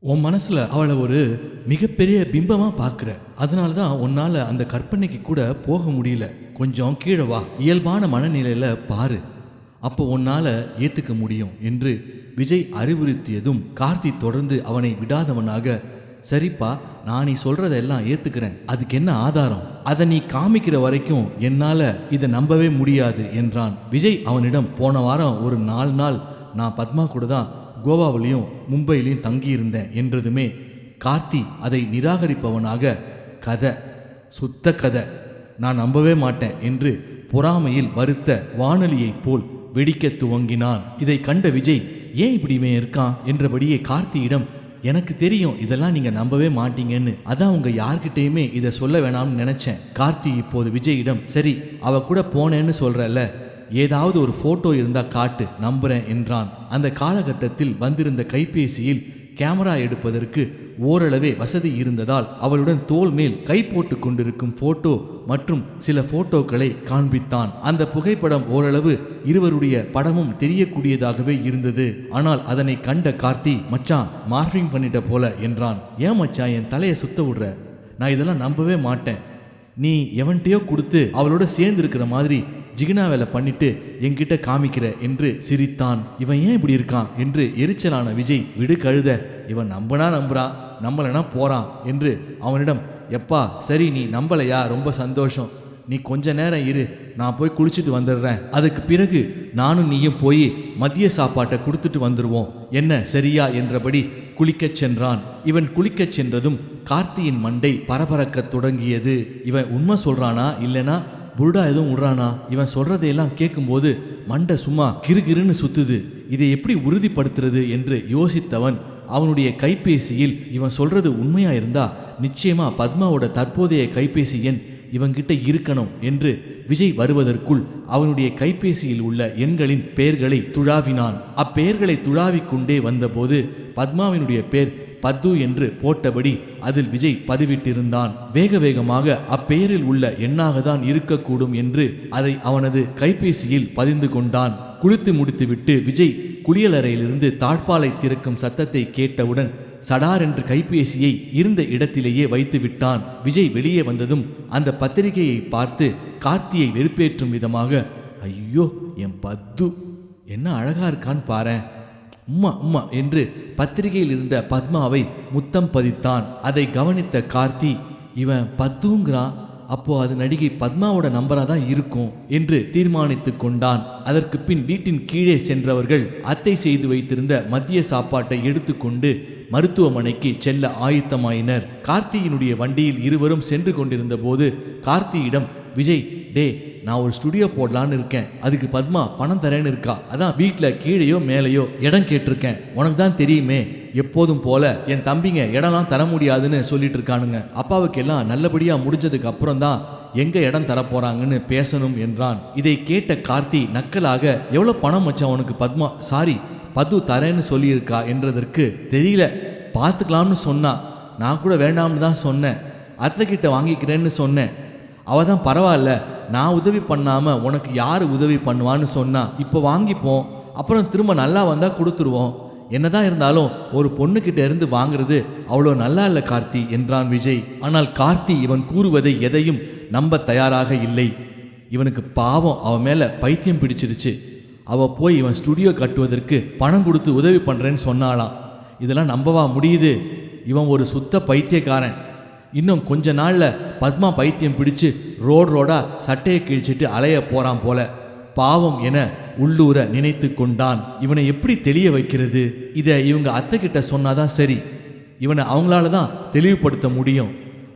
உன் மனசுல அவளை ஒரு மிகப்பெரிய பிம்பமா பார்க்குற. அதனால தான் உன்னால அந்த கற்பனைக்கு கூட போக முடியல. கொஞ்சம் கீழே வா, இயல்பான மனநிலையில பாரு, அப்போ உன்னால ஏத்துக்க முடியும் என்று விஜய் அறிவுறுத்தியதும் கார்த்தி தொடர்ந்து அவனை விடாதவனாக, சரிப்பா, நான் நீ சொல்றதெல்லாம் ஏத்துக்கிறேன், அதுக்கு என்ன ஆதாரம்? அதை நீ காமிக்கிற வரைக்கும் என்னால இதை நம்பவே முடியாது என்றான். விஜய் அவனிடம், போன வாரம் ஒரு 4 நாள் நான் பத்மா கூட தான் கோவாவிலையும் மும்பையிலையும் தங்கியிருந்தேன் என்றதுமே கார்த்தி அதை நிராகரிப்பவனாக, கதை, சுத்த கதை, நான் நம்பவே மாட்டேன் என்று பொறாமையில் வருத்த வானொலியைப் போல் வெடிக்க துவங்கினான். இதை கண்ட விஜய், ஏன் இப்படி இவன் இருக்கான் என்றபடியே கார்த்தியிடம், எனக்கு தெரியும் இதெல்லாம் நீங்க நம்பவே மாட்டீங்கன்னு, அதான் உங்க யார்கிட்டையுமே இதை சொல்ல வேணாம்னு நினைச்சேன். கார்த்தி இப்போது விஜயிடம், சரி அவ கூட போனேன்னு சொல்றல்ல, ஏதாவது ஒரு போட்டோ இருந்தா காட்டு, நம்புறேன் என்றான். அந்த காலகட்டத்தில் வந்திருந்த கைபேசியில் கேமரா எடுப்பதற்கு ஓரளவே வசதி இருந்ததால் அவளுடன் தோள் மேல் கை போட்டு கொண்டிருக்கும் போட்டோ மற்றும் சில போட்டோக்களை காண்பித்தான். அந்த புகைப்படம் ஓரளவு இருவருடைய படமும் தெரியக்கூடியதாகவே இருந்தது. ஆனால் அதனை கண்ட கார்த்தி, மச்சான் மார்பிங் பண்ணிட்ட போல என்றான். ஏன் மச்சான் என் தலையை சுத்த விடுற? நான் இதெல்லாம் நம்பவே மாட்டேன். நீ எவன்கிட்டயோ கொடுத்து அவளோட சேர்ந்து இருக்கிற மாதிரி ஜிகினா வேலை பண்ணிட்டு என்கிட்ட காமிக்கிற என்று சிரித்தான். இவன் ஏன் இப்படி இருக்கான் என்று எரிச்சலான விஜய், விடு கழுத, இவன் நம்பனா நம்புறான், நம்பலைனா போறான் என்று அவனிடம், எப்பா சரி நீ நம்பலையா, ரொம்ப சந்தோஷம், நீ கொஞ்ச நேரம் இரு, நான் போய் குளிச்சுட்டு வந்துடுறேன், அதுக்கு பிறகு நானும் நீயும் போய் மதிய சாப்பாட்டை கொடுத்துட்டு வந்துடுவோம், என்ன சரியா என்றபடி குளிக்கச் சென்றான். இவன் குளிக்கச் சென்றதும் கார்த்தியின் மண்டை பரபரக்க தொடங்கியது. இவன் உண்மை சொல்றானா இல்லைனா புருடா எதுவும் விடுறானா? இவன் சொல்றதையெல்லாம் கேட்கும்போது மண்டை சும்மா கிறுகிறுன்னு சுத்துது. இதை எப்படி உறுதிப்படுத்துறது என்று யோசித்தவன் அவனுடைய கைபேசியில் இவன் சொல்றது உண்மையா இருந்தா நிச்சயமா பத்மாவோட தற்போதைய கைபேசி எண் இவன்கிட்ட இருக்கணும் என்று விஜய் வருவதற்குள் அவனுடைய கைபேசியில் உள்ள எண்களின் பெயர்களை துழாவினான். அப்பெயர்களை துழாவிக்கொண்டே வந்தபோது பத்மாவினுடைய பேர் பத்து என்று போட்டபடி அதில் விஜய் பதிவிட்டிருந்தான். வேக வேகமாக அப்பெயரில் உள்ள எண்ணாக தான் இருக்கக்கூடும் என்று அதை அவனது கைபேசியில் பதிந்து கொண்டான். குளித்து முடித்துவிட்டு விஜய் குளியலறையிலிருந்து தாழ்பாலை திறக்கும் சத்தத்தை கேட்டவுடன் சடார் என்று கைபேசியை இருந்த இடத்திலேயே வைத்து விட்டான். விஜய் வெளியே வந்ததும் அந்த பத்திரிகையை பார்த்து கார்த்தியை வெறுப்பேற்றும் விதமாக, ஐயோ என் பத்து என்ன அழகா இருக்கான்னு பாரேன், உம்மா உம்மா என்று பத்திரிகையில் இருந்த பத்மாவை முத்தம் பதித்தான். அதை கவனித்த கார்த்தி, இவன் பத்துங்கிறான், அப்போ அது நடிகை பத்மாவோட நம்பரா தான் இருக்கும் என்று தீர்மானித்து கொண்டான். அதற்கு பின் வீட்டின் கீழே சென்றவர்கள் அத்தை செய்து வைத்திருந்த மதிய சாப்பாட்டை எடுத்துக்கொண்டு மருத்துவமனைக்கு செல்ல ஆயத்தமாயினர். கார்த்தியினுடைய வண்டியில் இருவரும் சென்று கொண்டிருந்த போது கார்த்தியிடம் விஜய், டே நான் ஒரு ஸ்டுடியோ போடலான்னு இருக்கேன், அதுக்கு பத்மா பணம் தரேன்னு இருக்கா, அதான் வீட்டில் கீழேயோ மேலேயோ இடம் கேட்டிருக்கேன், உனக்கு தான் தெரியுமே எப்போதும் போல என் தம்பிங்க இடம்லாம் தர முடியாதுன்னு சொல்லிட்டு இருக்கானுங்க, அப்பாவுக்கு எல்லாம் நல்லபடியா முடிஞ்சதுக்கு அப்புறம் தான் எங்க இடம் தரப்போறாங்கன்னு பேசணும் என்றான். இதை கேட்ட கார்த்தி நக்கலாக, எவ்வளவு பணம் மச்சான் உனக்கு பத்மா, சாரி பத்து தரேன்னு சொல்லியிருக்கா என்றதற்கு, தெரியல பார்த்துக்கலாம்னு சொன்னா, நான் கூட வேண்டாம்னு தான் சொன்னேன், அத்தை கிட்ட வாங்கிக்கிறேன்னு சொன்னேன், அவ தான் பரவாயில்ல நான் உதவி பண்ணாம உனக்கு யாரு உதவி பண்ணுவான்னு சொன்னா, இப்போ வாங்கிப்போம், அப்புறம் திரும்ப நல்லா வந்தா கொடுத்துருவோம், என்னதான் இருந்தாலும் ஒரு பொண்ணுகிட்ட இருந்து வாங்குறது அவ்வளோ நல்லா இல்லை கார்த்தி என்றான் விஜய். ஆனால் கார்த்தி இவன் கூறுவதை எதையும் நம்ப தயாராக இல்லை. இவனுக்கு பாவம் அவன் மேல பைத்தியம் பிடிச்சிருச்சு. அவ போய் இவன் ஸ்டுடியோ கட்டுவதற்கு பணம் கொடுத்து உதவி பண்றேன்னு சொன்னாலாம். இதெல்லாம் நம்பவா முடியுது? இவன் ஒரு சுத்த பைத்தியக்காரன். இன்னும் கொஞ்ச நாள்ல பத்மா பைத்தியம் பிடிச்சு ரோடா சட்டையை கிழிச்சிட்டு அலைய போறான் போல, பாவம் என உள்ளூர நினைத்து கொண்டான். இவனை எப்படி தெளிய வைக்கிறது? இதை இவங்க அத்தை கிட்ட சொன்னாதான் சரி, இவனை அவங்களால தான் தெளிவுபடுத்த முடியும்.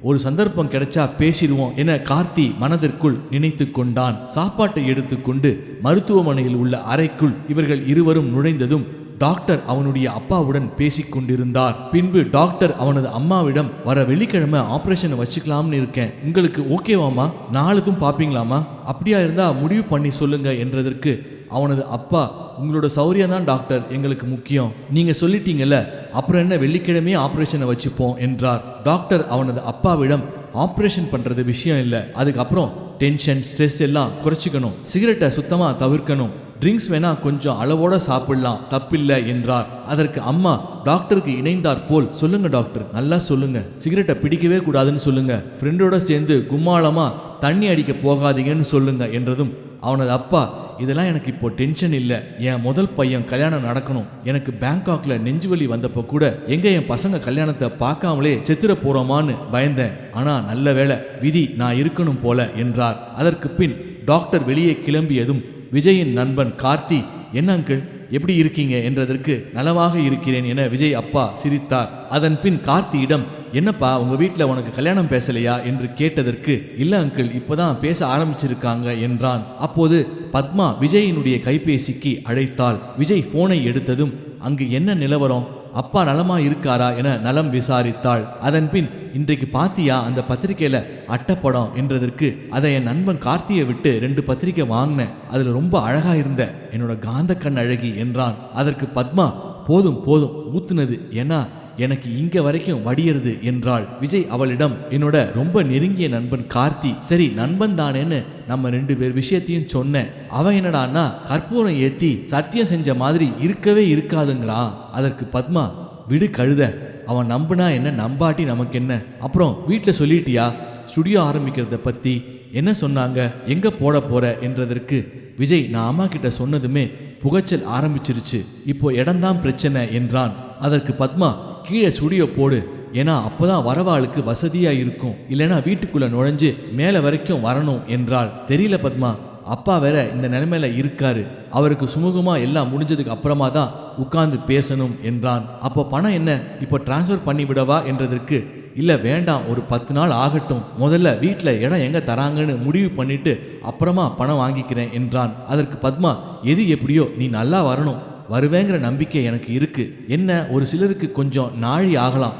ஒரு சந்தர்ப்பம் கிடைச்சா பேசிடுவோம் என கார்த்தி மனதிற்குள் நினைத்து கொண்டான். சாப்பாட்டை எடுத்துக்கொண்டு மருத்துவமனையில் உள்ள அறைக்குள் இவர்கள் இருவரும் நுழைந்ததும் டாக்டர் அவனுடைய அப்பாவுடன் பேசிக்கொண்டிருந்தார். பின்பு டாக்டர் அவனது அம்மாவிடம், வர வெள்ளிக்கிழமை ஆபரேஷனை வச்சுக்கலாம்னு இருக்கேன், உங்களுக்கு ஓகேவாமா, நாளைக்கும் பாப்பீங்களாமா, அப்படியா இருந்தா முடிவு பண்ணி சொல்லுங்க என்றதற்கு அவனது அப்பா, உங்களோட சௌரியம் தான் டாக்டர் எங்களுக்கு முக்கியம், நீங்க சொல்லிட்டீங்கல்ல, அப்புறம் என்ன வெள்ளிக்கிழமையே ஆபரேஷனை வச்சுப்போம் என்றார். டாக்டர் அவனது அப்பாவிடம், ஆபரேஷன் பண்றது விஷயம் இல்லை, அதுக்கப்புறம் டென்ஷன் ஸ்ட்ரெஸ் எல்லாம் குறைச்சிக்கணும், சிகரெட்டை சுத்தமா தவிர்க்கணும், ட்ரிங்க்ஸ் வேணா கொஞ்சம் அளவோட சாப்பிடலாம், தப்பில்லை என்றார். அதற்கு அம்மா டாக்டருக்கு இணைந்தார் போல், சொல்லுங்க டாக்டர், நல்லா சொல்லுங்க, சிகரெட்டை பிடிக்கவே கூடாதுன்னு சொல்லுங்க, ஃப்ரெண்டோட சேர்ந்து கும்மாளமா தண்ணி அடிக்க போகாதீங்கன்னு சொல்லுங்க என்றதும் அவனது அப்பா, இதெல்லாம் எனக்கு இப்போ டென்ஷன் இல்லை, என் முதல் பையன் கல்யாணம் நடக்கணும், எனக்கு பேங்காக்ல நெஞ்சுவலி வந்தப்போ கூட எங்க என் பசங்க கல்யாணத்தை பார்க்காமலே செத்துற போறோமான்னு பயந்தேன், ஆனா நல்ல வேளை, விதி நான் இருக்கணும் போல என்றார். அதற்கு பின் டாக்டர் வெளியே கிளம்பியதும் விஜயின் நண்பன் கார்த்தி, என்ன அங்கிள் எப்படி இருக்கீங்க என்றதற்கு நலமாக இருக்கிறேன் என விஜய் அப்பா சிரித்தார். அதன் பின் கார்த்தியிடம், என்னப்பா உங்க வீட்டில் உனக்கு கல்யாணம் பேசலையா என்று கேட்டதற்கு, இல்ல அங்கிள் இப்பதான் பேச ஆரம்பிச்சிருக்காங்க என்றான். அப்போது பத்மா விஜயினுடைய கைபேசிக்கு அழைத்தாள். விஜய் போனை எடுத்ததும் அங்கு என்ன நிலவரம், அப்பா நலமா இருக்காரா என நலம் விசாரித்தாள். அதன் பின், இன்றைக்கு பாத்தியா அந்த பத்திரிக்கையில அட்டைப்படம் என்றதற்கு, அதை என் நண்பன் கார்த்தியை விட்டு 2 பத்திரிக்கை வாங்கினேன், அதுல ரொம்ப அழகா இருந்த என்னோட காந்த கண் அழகி என்றான். அதற்கு பத்மா, போதும் போதும் ஊத்துனது, ஏன்னா எனக்கு இங்க வரைக்கும் வடியறது என்றாள். விஜய் அவளிடம், என்னோட ரொம்ப நெருங்கிய நண்பன் கார்த்தி, சரி நண்பன் தானேன்னு நம்ம 2 பேர் விஷயத்தையும் சொன்னேன், அவன் என்னடான்னா கற்பூரம் ஏத்தி சத்தியம் செஞ்ச மாதிரி இருக்கவே இருக்காதுங்கிறான். அதற்கு பத்மா, விடு கழுத, அவன் நம்புனா என்ன நம்பாட்டி நமக்கு என்ன, அப்புறம் வீட்டில் சொல்லிட்டியா ஸ்டுடியோ ஆரம்பிக்கிறத பத்தி, என்ன சொன்னாங்க, எங்க போட போற என்றதற்கு விஜய், நான் அம்மா கிட்ட சொன்னதுமே புகைச்சல் ஆரம்பிச்சிருச்சு, இப்போ இடம்தான் பிரச்சனை என்றான். அதற்கு பத்மா, கீழே ஸ்டுடியோ போடு, ஏன்னா அப்போதான் வரவாளுக்கு வசதியா இருக்கும், இல்லைன்னா வீட்டுக்குள்ள நுழைஞ்சு மேலே வரைக்கும் வரணும் என்றாள். தெரியல பத்மா, அப்பா வேற இந்த நிலைமையில இருக்காரு, அவருக்கு சுமூகமா எல்லாம் முடிஞ்சதுக்கு அப்புறமா தான் உட்கார்ந்து பேசணும் என்றான். அப்போ பணம் என்ன, இப்போ டிரான்ஸ்ஃபர் பண்ணி விடவா என்றதற்கு, இல்ல வேண்டாம், ஒரு 10 நாள் ஆகட்டும், முதல்ல வீட்டில் இடம் எங்க தராங்கன்னு முடிவு பண்ணிட்டு அப்புறமா பணம் வாங்கிக்கிறேன் என்றான். அதற்கு பத்மா, எது எப்படியோ நீ நல்லா வரணும், வருவேங்கிற நம்பிக்கை எனக்கு இருக்கு, என்ன ஒரு சிலருக்கு கொஞ்சம் நாழி ஆகலாம்,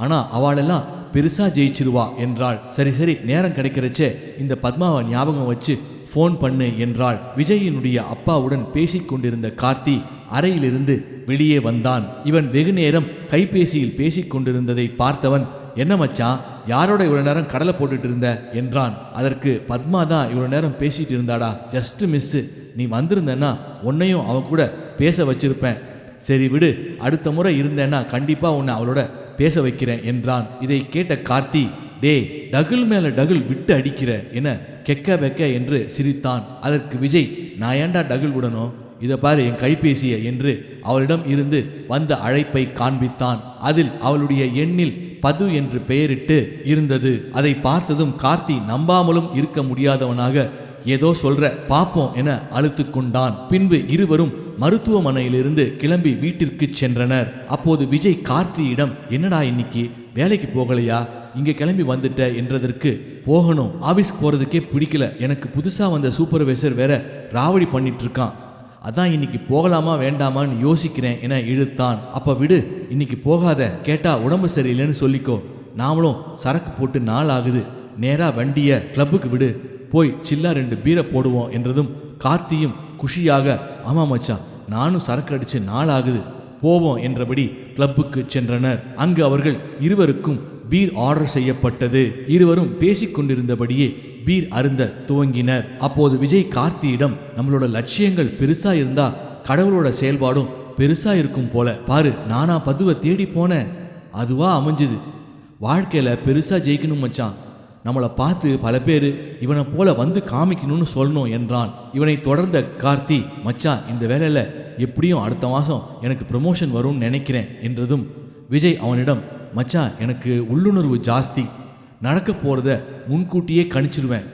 ஆனா அவளெல்லாம் பெருசா ஜெயிச்சிருவா என்றாள். சரி சரி, நேரம் கிடைக்கிறச்சே இந்த பத்மாவை ஞாபகம் வச்சு ஃபோன் பண்ணு என்றாள். விஜயினுடைய அப்பாவுடன் பேசிக் கொண்டிருந்த கார்த்தி அறையிலிருந்து வெளியே வந்தான். இவன் வெகு நேரம் கைபேசியில் பேசிக் கொண்டிருந்ததை பார்த்தவன், என்ன மச்சான், யாரோட இவ்வளவு நேரம் கடலை போட்டுட்டு இருந்த என்றான். அதற்கு பத்மா தான் இவ்வளவு நேரம் பேசிட்டு இருந்தாடா, ஜஸ்ட் மிஸ், நீ வந்திருந்தன்னா உன்னையும் அவ கூட பேச வச்சிருப்பேன், சரி விடு, அடுத்த முறை இருந்தேன்னா கண்டிப்பா உன்னை அவளோட பேச வைக்கிறேன் என்றான். இதை கேட்ட கார்த்தி, டே டகுல் மேல டகுல் விட்டு அடிக்கிற என கெக்க வெக்க என்று சிரித்தான். அதற்கு விஜய், நான் ஏண்டா டகுல் விடணும், இதை பாரு என் கைபேசிய என்று அவளிடம் இருந்து வந்த அழைப்பை காண்பித்தான். அதில் அவளுடைய எண்ணில் பது என்று பெயரிட்டு இருந்தது. அதை பார்த்ததும் கார்த்தி நம்பாமலும் இருக்க முடியாதவனாக, ஏதோ சொல்ற பாப்போம் என அழுத்து கொண்டான். பின்பு இருவரும் மருத்துவமனையிலிருந்து கிளம்பி வீட்டிற்கு சென்றனர். அப்போது விஜய் கார்த்தியிடம், என்னடா இன்னைக்கு வேலைக்கு போகலையா, இங்க கிளம்பி வந்துட்ட என்றதற்கு, போகணும், ஆபீஸ் போறதுக்கே பிடிக்கல, எனக்கு புதுசா வந்த சூப்பர்வைசர் வேற ராவடி பண்ணிட்டு இருக்கான், அதான் இன்னைக்கு போகலாமா வேண்டாமான்னு யோசிக்கிறேன் என இழுத்தான். அப்ப விடு, இன்னைக்கு போகாத, கேட்டா உடம்பு சரியில்லைன்னு சொல்லிக்கோ, நாமளும் சரக்கு போட்டு நாள் ஆகுது, நேரா வண்டிய கிளப்புக்கு விடு, போய் சில்லா 2 பீரை போடுவோம் என்றதும் கார்த்தியும் குஷியாக, ஆமா மச்சான், நானும் சரக்கு அடிச்சு நாள் ஆகுது, போவோம் என்றபடி கிளப்புக்கு சென்றனர். அங்கு அவர்கள் இருவருக்கும் பீர் ஆர்டர் செய்யப்பட்டது. இருவரும் பேசிக்கொண்டிருந்தபடியே பீர் அருந்த துவங்கினர். அப்போது விஜய் கார்த்தியிடம், நம்மளோட லட்சியங்கள் பெருசா இருந்தா கடவுளோட செயல்பாடும் பெருசா இருக்கும் போல, பாரு நானா பதுவை தேடி போனேன், அதுவா அமைஞ்சுது, வாழ்க்கையில பெருசா ஜெயிக்கணும் மச்சான், நம்மளை பார்த்து பல பேர் இவனை போல வந்து காமிக்கணும்னு சொல்லணும் என்றான். இவனை தொடர்ந்த கார்த்தி, மச்சான் இந்த வேலையில எப்படியும் அடுத்த மாதம் எனக்கு ப்ரமோஷன் வரும்னு நினைக்கிறேன் என்றதும் விஜய் அவனிடம், மச்சான் எனக்கு உள்ளுணர்வு ஜாஸ்தி, நடக்க போகிறத முன்கூட்டியே கணிச்சிருவேன்,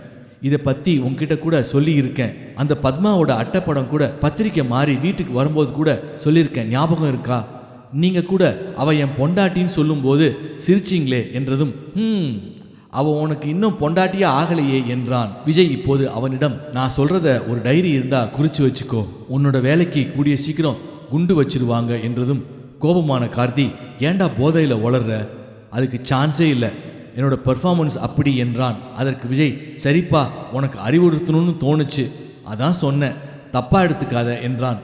இதை பற்றி உங்ககிட்ட கூட சொல்லி இருக்கேன், அந்த பத்மாவோட அட்டைப்படம் கூட பத்திரிக்கை மாறி வீட்டுக்கு வரும்போது கூட சொல்லியிருக்கேன், ஞாபகம் இருக்கா, நீங்கள் கூட அவள் என் பொண்டாட்டின்னு சொல்லும்போது சிரிச்சிங்களே என்றதும், அவ உனக்கு இன்னும் பொண்டாட்டியா ஆகலையே என்றான். விஜய் இப்போது அவனிடம், நான் சொல்றத ஒரு டைரி இருந்தா குறிச்சு வச்சுக்கோ, உன்னோட வேலைக்கு கூடிய சீக்கிரம் குண்டு வச்சிருவாங்க என்றதும் கோபமான கார்த்தி, ஏண்டா போதையில வளர்ற, அதுக்கு சான்ஸே இல்லை, என்னோட பெர்ஃபார்மன்ஸ் அப்படி என்றான். அதற்கு விஜய், சரிப்பா உனக்கு அறிவுறுத்தணும்னு தோணுச்சு, அதான் சொன்னேன், தப்பா எடுத்துக்காத என்றான்.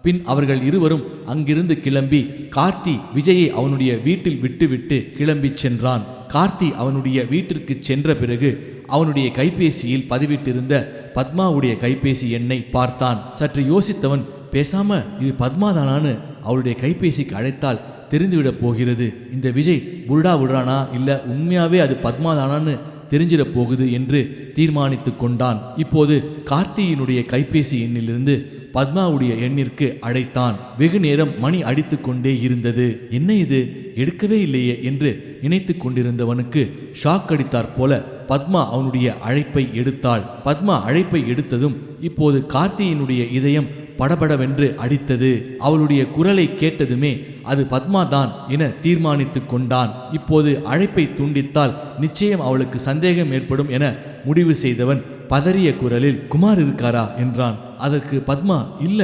பின் அவர்கள் இருவரும் அங்கிருந்து கிளம்பி கார்த்தி விஜயை அவனுடைய வீட்டில் விட்டு கிளம்பி சென்றான். கார்த்தி அவனுடைய வீட்டிற்கு சென்ற பிறகு அவனுடைய கைபேசியில் பதிவிட்டிருந்த பத்மாவுடைய கைபேசி எண்ணை பார்த்தான். சற்று யோசித்தவன், பேசாம இது பத்மாதானான்னு அவளுடைய கைபேசிக்கு அழைத்தால் தெரிந்துவிட போகிறது. இந்த விஜய் புருடா விடுறானா இல்ல உண்மையாவே அது பத்மாதானான்னு தெரிஞ்சிட போகுது என்று தீர்மானித்து கொண்டான். இப்போது கார்த்தியினுடைய கைபேசி எண்ணிலிருந்து பத்மாவுடைய எண்ணிற்கு அழைத்தான். வெகு நேரம் மணி அடித்து கொண்டே இருந்தது. என்ன இது, எடுக்கவே இல்லையே என்று நினைத்து கொண்டிருந்தவனுக்கு ஷாக் அடித்தாற் போல பத்மா அவனுடைய அழைப்பை எடுத்தாள். பத்மா அழைப்பை எடுத்ததும் இப்போது கார்த்தியினுடைய இதயம் படபடவென்று அடித்தது. அவளுடைய குரலை கேட்டதுமே அது பத்மா தான் என தீர்மானித்து கொண்டான். இப்போது அழைப்பை துண்டித்தால் நிச்சயம் அவளுக்கு சந்தேகம் ஏற்படும் என முடிவு செய்தவன் பதறிய குரலில், குமார் இருக்காரா என்றான். அதற்கு பத்மா, இல்ல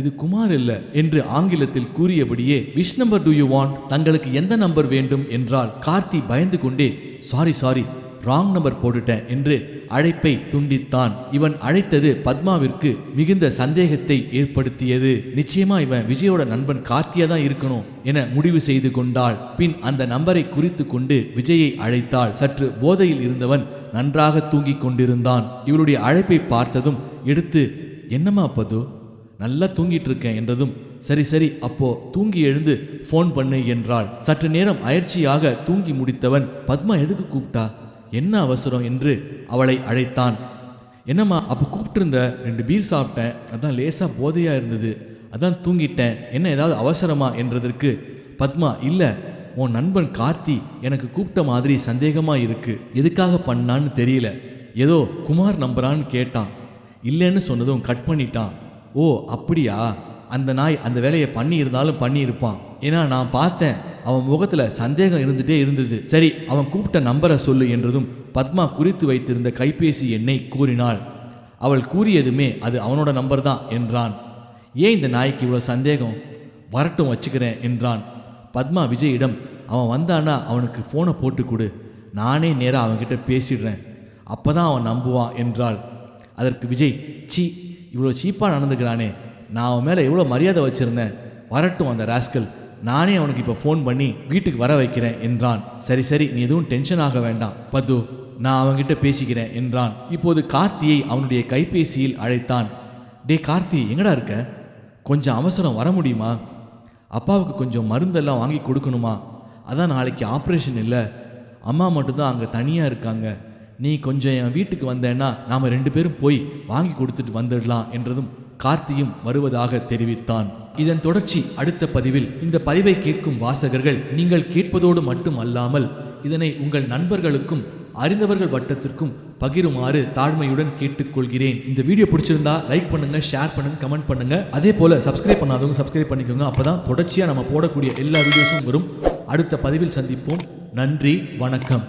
இது குமார் இல்ல என்று ஆங்கிலத்தில் கூறியபடியே, which number do you want, தங்களுக்கு எந்த நம்பர் வேண்டும் என்றால். கார்த்தி பயந்து கொண்டே, சாரி ராங் நம்பர் போட்டுட்டேன் என்று அழைப்பை துண்டித்தான். இவன் அழைத்தது பத்மாவிற்கு மிகுந்த சந்தேகத்தை ஏற்படுத்தியது. நிச்சயமா இவன் விஜயோட நண்பன் கார்த்தியா தான் இருக்கணும் என முடிவு செய்து கொண்டாள். பின் அந்த நம்பரை குறித்து கொண்டு விஜயை அழைத்தாள். சற்று போதையில் இருந்தவன் நன்றாக தூங்கிக் கொண்டிருந்தான். இவளுடைய அழைப்பை பார்த்ததும் எடுத்து, என்னம்மா பது, நல்லா தூங்கிட்டு இருக்கேன் என்றதும், சரி அப்போ தூங்கி எழுந்து ஃபோன் பண்ணு என்றாள். சற்று நேரம் அயற்சியாக தூங்கி முடித்தவன், பத்மா எதுக்கு கூப்பிட்டா, என்ன அவசரம் என்று அவளை அழைத்தான். என்னம்மா, அப்போ கூப்பிட்டுருந்த, 2 பீர் சாப்பிட்டேன், அதான் லேசா போதையா இருந்தது, அதான் தூங்கிட்டேன், என்ன ஏதாவது அவசரமா என்றதற்கு பத்மா, இல்லை உன் நண்பன் கார்த்தி எனக்கு கூப்பிட்ட மாதிரி சந்தேகமா இருக்கு, எதுக்காக பண்ணான்னு தெரியல, ஏதோ குமார் நம்பரான்னு கேட்டான், இல்லைன்னு சொன்னதும் கட் பண்ணிட்டான். ஓ அப்படியா, அந்த நாய் அந்த வேலையை பண்ணியிருந்தாலும் பண்ணியிருப்பான், ஏன்னா நான் பார்த்தேன் அவன் முகத்துல சந்தேகம் இருந்துட்டே இருந்தது. சரி அவன் கூப்பிட்ட நம்பரை சொல்லு என்றதும் பத்மா குறித்து வைத்திருந்த கைபேசி எண்ணை கூறினாள். அவள் கூறியதுமே அது அவனோட நம்பர் தான் என்றான். ஏன் இந்த நாய்க்கு இவ்வளோ சந்தேகம், வரட்டும் வச்சுக்கிறேன் என்றான். பத்மா விஜயிடம், அவன் வந்தானா அவனுக்கு ஃபோனை போட்டு கொடு, நானே நேராக அவன்கிட்ட பேசிடுறேன், அப்போதான் அவன் நம்புவான் என்றாள். அதற்கு விஜய், இவ்வளோ சீப்பாக நடந்துக்கிறானே, நான் அவன் மேலே எவ்வளோ மரியாதை வச்சுருந்தேன், வரட்டும் அந்த ராஸ்கல், நானே அவனுக்கு இப்போ ஃபோன் பண்ணி வீட்டுக்கு வர வைக்கிறேன் என்றான். சரி நீ எதுவும் டென்ஷன் ஆக வேண்டாம் பத்து, நான் அவன்கிட்ட பேசிக்கிறேன் என்றான். இப்போது கார்த்தியை அவனுடைய கைபேசியில் அழைத்தான். டே கார்த்தி, எங்கடா இருக்க, கொஞ்சம் அவசரம் வர முடியுமா, அப்பாவுக்கு கொஞ்சம் மருந்தெல்லாம் வாங்கி கொடுக்கணுமா, அதான் நாளைக்கு ஆப்ரேஷன் இல்லை, அம்மா மட்டும்தான் அங்கே தனியாக இருக்காங்க, நீ கொஞ்சம் என் வீட்டுக்கு வந்தேன்னா நாம் 2 பேரும் போய் வாங்கி கொடுத்துட்டு வந்துடலாம் என்றதும் கார்த்தியும் வருவதாக தெரிவித்தான். இதன் தொடர்ச்சி அடுத்த பதிவில். இந்த பதிவை கேட்கும் வாசகர்கள் நீங்கள் கேட்பதோடு மட்டும் அல்லாமல் இதனை உங்கள் நண்பர்களுக்கும் அறிந்தவர்கள் வட்டத்திற்கும் பகிருமாறு தாழ்மையுடன் கேட்டுக்கொள்கிறேன். இந்த வீடியோ பிடிச்சிருந்தா லைக் பண்ணுங்க, ஷேர் பண்ணுங்க, கமெண்ட் பண்ணுங்க. அதே போல சப்ஸ்கிரைப் பண்ணாதவங்க சப்ஸ்கிரைப் பண்ணிக்கோங்க. அப்பதான் தொடர்ச்சியா நம்ம போடக்கூடிய எல்லா வீடியோஸும் வரும். அடுத்த பதிவில் சந்திப்போம். நன்றி, வணக்கம்.